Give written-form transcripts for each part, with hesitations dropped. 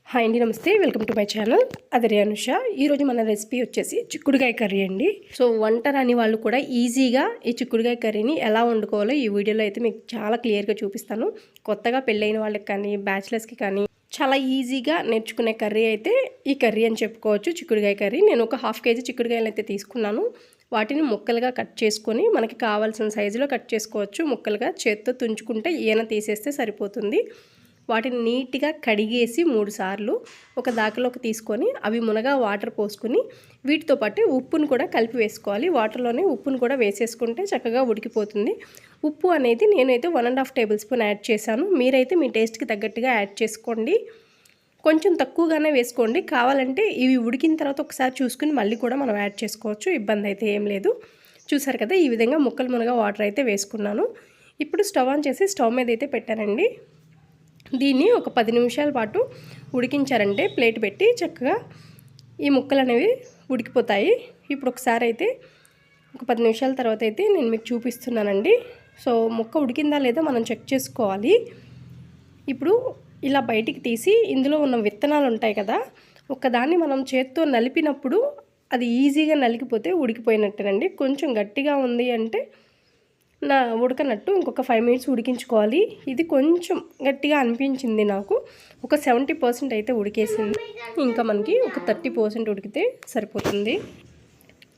Hi అండి, నమస్తే. Welcome to my channel. అదే అనుష. ఈరోజు మన రెసిపీ వచ్చేసి చిక్కుడుకాయ కర్రీ అండి. సో వంట రాని వాళ్ళు కూడా ఈజీగా ఈ చిక్కుడుకాయ కర్రీని ఎలా వండుకోవాలో ఈ వీడియోలో అయితే మీకు చాలా క్లియర్గా చూపిస్తాను. కొత్తగా పెళ్ళైన వాళ్ళకి కానీ బ్యాచిలర్స్కి కానీ చాలా ఈజీగా నేర్చుకునే కర్రీ అయితే ఈ కర్రీ అని చెప్పుకోవచ్చు. చిక్కుడుకాయ కర్రీ. నేను ఒక 1/2 kg చిక్కుడుకాయలు అయితే తీసుకున్నాను. వాటిని ముక్కలుగా కట్ చేసుకొని మనకి కావాల్సిన సైజులో కట్ చేసుకోవచ్చు. ముక్కలుగా చేత్తో తుంచుకుంటే ఈయన తీసేస్తే సరిపోతుంది. వాటిని నీట్గా కడిగేసి 3 సార్లు ఒక దాకలోకి తీసుకొని అవి మునగా వాటర్ పోసుకొని వీటితో పాటు ఉప్పును కూడా కలిపి వేసుకోవాలి. వాటర్లోనే ఉప్పును కూడా వేసేసుకుంటే చక్కగా ఉడికిపోతుంది. ఉప్పు అనేది నేనైతే 1.5 టేబుల్ స్పూన్ యాడ్ చేశాను. మీరైతే మీ టేస్ట్కి తగ్గట్టుగా యాడ్ చేసుకోండి. కొంచెం తక్కువగానే వేసుకోండి. కావాలంటే ఇవి ఉడికిన తర్వాత ఒకసారి చూసుకుని మళ్ళీ కూడా మనం యాడ్ చేసుకోవచ్చు. ఇబ్బంది అయితే ఏం లేదు. చూసారు కదా, ఈ విధంగా ముక్కలు మునగా వాటర్ అయితే వేసుకున్నాను. ఇప్పుడు స్టవ్ ఆన్ చేసి స్టవ్ మీద అయితే పెట్టానండి. దీన్ని ఒక 10 నిమిషాల పాటు ఉడికించారంటే ప్లేట్ పెట్టి చక్కగా ఈ ముక్కలు అనేవి ఉడికిపోతాయి. ఇప్పుడు ఒకసారి అయితే ఒక 10 నిమిషాల తర్వాత అయితే నేను మీకు చూపిస్తున్నానండి. సో ముక్క ఉడికిందా లేదా మనం చెక్ చేసుకోవాలి. ఇప్పుడు ఇలా బయటికి తీసి ఇందులో ఉన్న విత్తనాలు ఉంటాయి కదా, ఒకదాన్ని మనం చేత్తో నలిపినప్పుడు అది ఈజీగా నలిగిపోతే ఉడికిపోయినట్టేనండి. కొంచెం గట్టిగా ఉంది అంటే ఉడకనట్టు. ఇంకొక 5 మినిట్స్ ఉడికించుకోవాలి. ఇది కొంచెం గట్టిగా అనిపించింది నాకు. ఒక 70% అయితే ఉడికేసింది. ఇంకా మనకి ఒక 30% ఉడికితే సరిపోతుంది.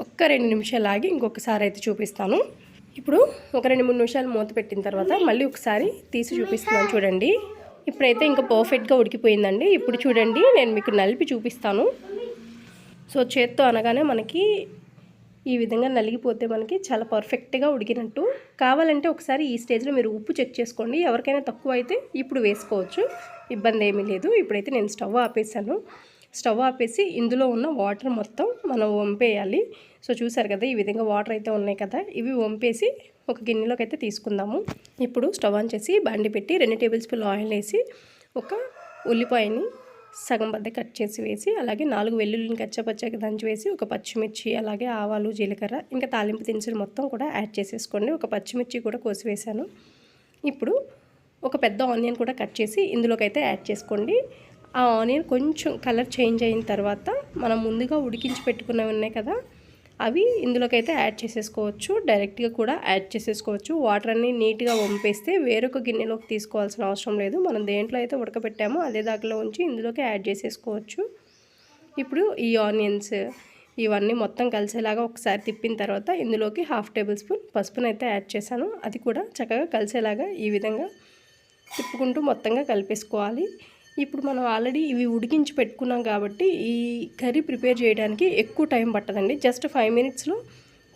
ఒక్క 2 నిమిషాలు ఆగి ఇంకొకసారి అయితే చూపిస్తాను. ఇప్పుడు ఒక 2-3 నిమిషాలు మూత పెట్టిన తర్వాత మళ్ళీ ఒకసారి తీసి చూపిస్తున్నాను చూడండి. ఇప్పుడైతే ఇంకా పర్ఫెక్ట్గా ఉడికిపోయిందండి. ఇప్పుడు చూడండి, నేను మీకు నలిపి చూపిస్తాను. సో చేత్తో అనగానే మనకి ఈ విధంగా నలిగిపోతే మనకి చాలా పర్ఫెక్ట్గా ఉడికినట్టు. కావాలంటే ఒకసారి ఈ స్టేజ్లో మీరు ఉప్పు చెక్ చేసుకోండి. ఎవరికైనా తక్కువ అయితే ఇప్పుడు వేసుకోవచ్చు, ఇబ్బంది ఏమీ లేదు. ఇప్పుడైతే నేను స్టవ్ ఆపేసాను. స్టవ్ ఆపేసి ఇందులో ఉన్న వాటర్ మొత్తం మనం వంపేయాలి. సో చూసారు కదా, ఈ విధంగా వాటర్ అయితే ఉన్నాయి కదా, ఇవి వంపేసి ఒక గిన్నెలోకి అయితే తీసుకుందాము. ఇప్పుడు స్టవ్ ఆన్ చేసి బండి పెట్టి 2 టేబుల్ స్పూన్లు ఆయిల్ వేసి ఒక ఉల్లిపాయని సగం బద్ద కట్ చేసి వేసి, అలాగే 4 వెల్లుల్లిని కచ్చపచ్చగా దంచి వేసి, ఒక పచ్చిమిర్చి, అలాగే ఆవాలు, జీలకర్ర, ఇంకా తాలింపు దినుసులు మొత్తం కూడా యాడ్ చేసేసుకోండి. ఒక పచ్చిమిర్చి కూడా కోసి వేసాను. ఇప్పుడు ఒక పెద్ద ఆనియన్ కూడా కట్ చేసి ఇందులోకి అయితే యాడ్ చేసుకోండి. ఆ ఆనియన్ కొంచెం కలర్ చేంజ్ అయిన తర్వాత మనం ముందుగా ఉడికించి పెట్టుకున్నవి ఉన్నాయి కదా, అవి ఇందులోకైతే యాడ్ చేసేసుకోవచ్చు. డైరెక్ట్గా కూడా యాడ్ చేసేసుకోవచ్చు. వాటర్ అన్నీ నీట్గా వంపేస్తే వేరొక గిన్నెలోకి తీసుకోవాల్సిన అవసరం లేదు. మనం దేంట్లో అయితే ఉడకబెట్టామో అదే దాంట్లో ఉంచి ఇందులోకి యాడ్ చేసేసుకోవచ్చు. ఇప్పుడు ఈ ఆనియన్స్ ఇవన్నీ మొత్తం కలిసేలాగా ఒకసారి తిప్పిన తర్వాత ఇందులోకి 1/2 టేబుల్ స్పూన్ పసుపునైతే యాడ్ చేశాను. అది కూడా చక్కగా కలిసేలాగా ఈ విధంగా తిప్పుకుంటూ మొత్తంగా కలిపేసుకోవాలి. ఇప్పుడు మనం ఆల్రెడీ ఇవి ఉడికించి పెట్టుకున్నాం కాబట్టి ఈ కర్రీ ప్రిపేర్ చేయడానికి ఎక్కువ టైం పట్టదండి. జస్ట్ 5 మినిట్స్లో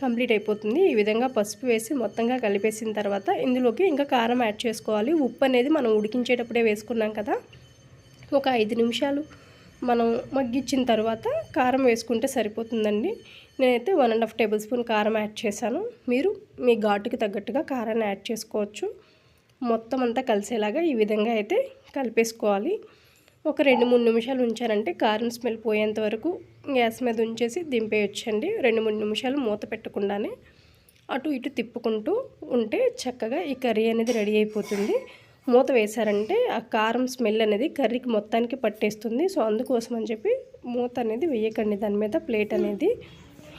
కంప్లీట్ అయిపోతుంది. ఈ విధంగా పసుపు వేసి మొత్తంగా కలిపేసిన తర్వాత ఇందులోకి ఇంకా కారం యాడ్ చేసుకోవాలి. ఉప్పు అనేది మనం ఉడికించేటప్పుడే వేసుకున్నాం కదా, ఒక 5 నిమిషాలు మనం మగ్గించిన తర్వాత కారం వేసుకుంటే సరిపోతుందండి. నేనైతే 1.5 టేబుల్ స్పూన్ కారం యాడ్ చేశాను. మీరు మీ ఘాటుకి తగ్గట్టుగా కారాన్ని యాడ్ చేసుకోవచ్చు. మొత్తం అంతా కలిసేలాగా ఈ విధంగా అయితే కలిపేసుకోవాలి. ఒక 2-3 నిమిషాలు ఉంచారంటే కారం స్మెల్ పోయేంత వరకు గ్యాస్ మీద ఉంచేసి దింపేయొచ్చండి. 2-3 నిమిషాలు మూత పెట్టకుండానే అటు ఇటు తిప్పుకుంటూ ఉంటే చక్కగా ఈ కర్రీ అనేది రెడీ అయిపోతుంది. మూత వేశారంటే ఆ కారం స్మెల్ అనేది కర్రీకి మొత్తానికి పట్టేస్తుంది. సో అందుకోసం అని చెప్పి మూత అనేది వేయకండి దాని మీద, ప్లేట్ అనేది.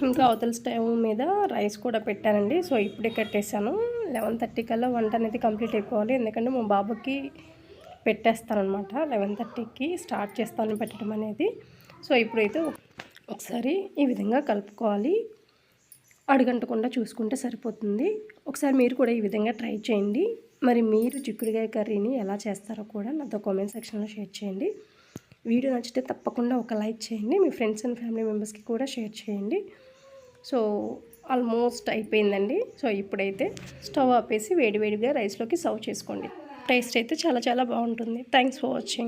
ఇంకా అవతల స్టవ్ మీద రైస్ కూడా పెట్టానండి. సో ఇప్పుడే కట్టేశాను. 11:30 కల్లా వంట అనేది కంప్లీట్ అయిపోవాలి. ఎందుకంటే మా బాబుకి పెట్టేస్తానమాట. 11:30కి స్టార్ట్ చేస్తాను పెట్టడం అనేది. సో ఇప్పుడైతే ఒకసారి ఈ విధంగా కలుపుకోవాలి. అడుగంటకుండా చూసుకుంటే సరిపోతుంది. ఒకసారి మీరు కూడా ఈ విధంగా ట్రై చేయండి. మరి మీరు చిక్కుడుకాయ కర్రీని ఎలా చేస్తారో కూడా నాతో కామెంట్ సెక్షన్లో షేర్ చేయండి. వీడియో నచ్చితే తప్పకుండా ఒక లైక్ చేయండి. మీ ఫ్రెండ్స్ అండ్ ఫ్యామిలీ మెంబర్స్కి కూడా షేర్ చేయండి. సో ఆల్మోస్ట్ అయిపోయిందండి. సో ఇప్పుడైతే స్టవ్ ఆపేసి వేడివేడిగా రైస్లోకి సర్వ్ చేసుకోండి. టేస్ట్ అయితే చాలా చాలా బాగుంటుంది. Thanks for watching.